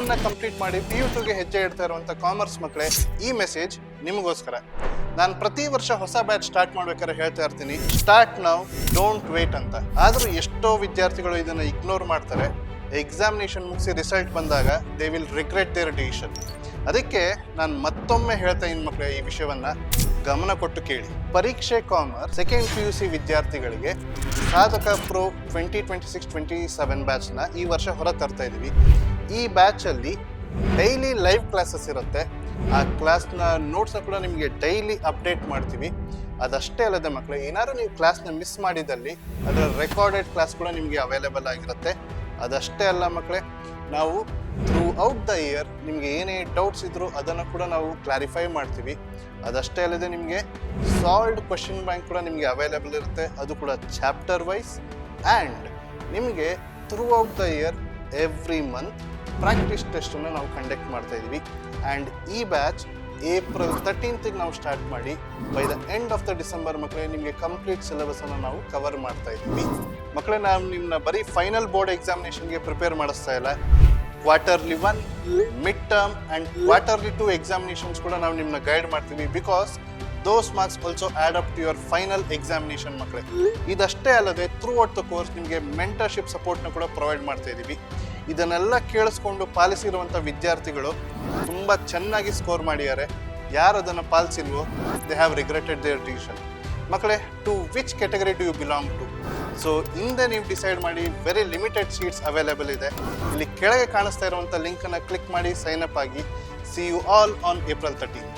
PU1 ನ complete ಮಾಡಿ PU2 ಗೆ ಹೆಜ್ಜೆ ಇಡ್ತಾ ಇರುವಂತ ಕಾಮರ್ಸ್ ಮಕ್ಕಳೇ, ಈ ಮೆಸೇಜ್ ನಿಮಗೋಸ್ಕರ. ನಾನು ಪ್ರತಿ ವರ್ಷ ಹೊಸ ಬ್ಯಾಚ್ ಸ್ಟಾರ್ಟ್ ಮಾಡ್ಬೇಕಾದ್ರೆ ಹೇಳ್ತಾ ಇರ್ತೀನಿ, ಸ್ಟಾರ್ಟ್ ನೌ, ಡೋಂಟ್ ವೇಟ್ ಅಂತ. ಆದ್ರೂ ಎಷ್ಟೋ ವಿದ್ಯಾರ್ಥಿಗಳು ಇದನ್ನ ಇಗ್ನೋರ್ ಮಾಡ್ತಾರೆ. ಎಕ್ಸಾಮಿನೇಷನ್ ಮುಗಿಸಿ ರಿಸಲ್ಟ್ ಬಂದಾಗ they will regret their decision. ಅದಕ್ಕೆ ನಾನು ಮತ್ತೊಮ್ಮೆ ಹೇಳ್ತಾ ಇದ್ದೀನಿ ಮಕ್ಕಳೇ, ಈ ವಿಷಯವನ್ನ ಗಮನ ಕೊಟ್ಟು ಕೇಳಿ. ಪರೀಕ್ಷೆ ಕಾಮರ್ಸ್ ಸೆಕೆಂಡ್ PUC ವಿದ್ಯಾರ್ಥಿಗಳಿಗೆ ಸಾಧಕ ಪ್ರೋ 2026-27 ಬ್ಯಾಚ್ನ ಈ ವರ್ಷ ಹೊರ ತರ್ತಾ ಇದ್ದೀವಿ. ಈ ಬ್ಯಾಚಲ್ಲಿ ಡೈಲಿ ಲೈವ್ ಕ್ಲಾಸಸ್ ಇರುತ್ತೆ. ಆ ಕ್ಲಾಸ್ನ ನೋಟ್ಸ್ನ ಕೂಡ ನಿಮಗೆ ಡೈಲಿ ಅಪ್ಡೇಟ್ ಮಾಡ್ತೀವಿ. ಅದಷ್ಟೇ ಅಲ್ಲದೆ ಮಕ್ಕಳೇ, ಏನಾದ್ರು ನೀವು ಕ್ಲಾಸ್ನ ಮಿಸ್ ಮಾಡಿದಲ್ಲಿ ಅದರ ರೆಕಾರ್ಡೆಡ್ ಕ್ಲಾಸ್ ಕೂಡ ನಿಮಗೆ ಅವೈಲೇಬಲ್ ಆಗಿರುತ್ತೆ. ಅದಷ್ಟೇ ಅಲ್ಲ ಮಕ್ಕಳೇ, ನಾವು ಥ್ರೂ ಔಟ್ ದ ಇಯರ್ ನಿಮಗೆ ಏನೇ ಡೌಟ್ಸ್ ಇದ್ರೂ ಅದನ್ನು ಕೂಡ ನಾವು ಕ್ಲಾರಿಫೈ ಮಾಡ್ತೀವಿ. ಅದಷ್ಟೇ ಅಲ್ಲದೆ ನಿಮಗೆ ಸಾಲ್ವ್ಡ್ ಕ್ವಶನ್ ಬ್ಯಾಂಕ್ ಕೂಡ ನಿಮಗೆ ಅವೈಲೇಬಲ್ ಇರುತ್ತೆ, ಅದು ಕೂಡ ಚಾಪ್ಟರ್ ವೈಸ್. ಆ್ಯಂಡ್ ನಿಮಗೆ throughout the year every month practice ಟೆಸ್ಟನ್ನು ನಾವು ಕಂಡಕ್ಟ್ ಮಾಡ್ತಾ ಇದ್ದೀವಿ. ಆ್ಯಂಡ್ ಈ ಬ್ಯಾಚ್ April 13th ನಾವು ಸ್ಟಾರ್ಟ್ ಮಾಡಿ by the end of the December ಮಕ್ಕಳೇ ನಿಮಗೆ ಕಂಪ್ಲೀಟ್ ಸಿಲೆಬಸನ್ನು ನಾವು ಕವರ್ ಮಾಡ್ತಾ ಇದ್ದೀವಿ. ಮಕ್ಕಳೇ, ನಾವು ನಿಮ್ಮನ್ನ ಬರೀ ಫೈನಲ್ ಬೋರ್ಡ್ ಎಕ್ಸಾಮಿನೇಷನ್ಗೆ ಪ್ರಿಪೇರ್ ಮಾಡಿಸ್ತಾ ಇಲ್ಲ. Quarterly 1, mid term and quarterly 2 examinations ಕೂಡ ನಾವು ನಿಮ್ಮನ್ನ ಗೈಡ್ ಮಾಡ್ತೀವಿ. Because those marks also add up to your final examination ಮಕ್ಕಳೇ. ಇದಷ್ಟೇ ಅಲ್ಲದೆ ಥ್ರೂ ಔಟ್ ದ ಕೋರ್ಸ್ ನಿಮಗೆ ಮೆಂಟರ್ಶಿಪ್ ಸಪೋರ್ಟ್ನ ಕೂಡ ಪ್ರೊವೈಡ್ ಮಾಡ್ತಾ ಇದ್ದೀವಿ. ಇದನ್ನೆಲ್ಲ ಕೇಳಿಸ್ಕೊಂಡು ಪಾಲಿಸಿರುವಂಥ ವಿದ್ಯಾರ್ಥಿಗಳು ತುಂಬ ಚೆನ್ನಾಗಿ ಸ್ಕೋರ್ ಮಾಡಿದ್ದಾರೆ. ಯಾರು ಅದನ್ನು ಪಾಲಿಸಿಲ್ವೋ they have regretted their decision. ಮಕ್ಕಳೇ, to which category do you belong to? So ಹಿಂದೆ ನೀವು ಡಿಸೈಡ್ ಮಾಡಿ. ವೆರಿ ಲಿಮಿಟೆಡ್ ಸೀಟ್ಸ್ ಅವೈಲೇಬಲ್ ಇದೆ. ಇಲ್ಲಿ ಕೆಳಗೆ ಕಾಣಿಸ್ತಾ ಇರುವಂಥ ಲಿಂಕನ್ನು ಕ್ಲಿಕ್ ಮಾಡಿ ಸೈನ್ ಅಪ್ ಆಗಿ. See you all on April 13.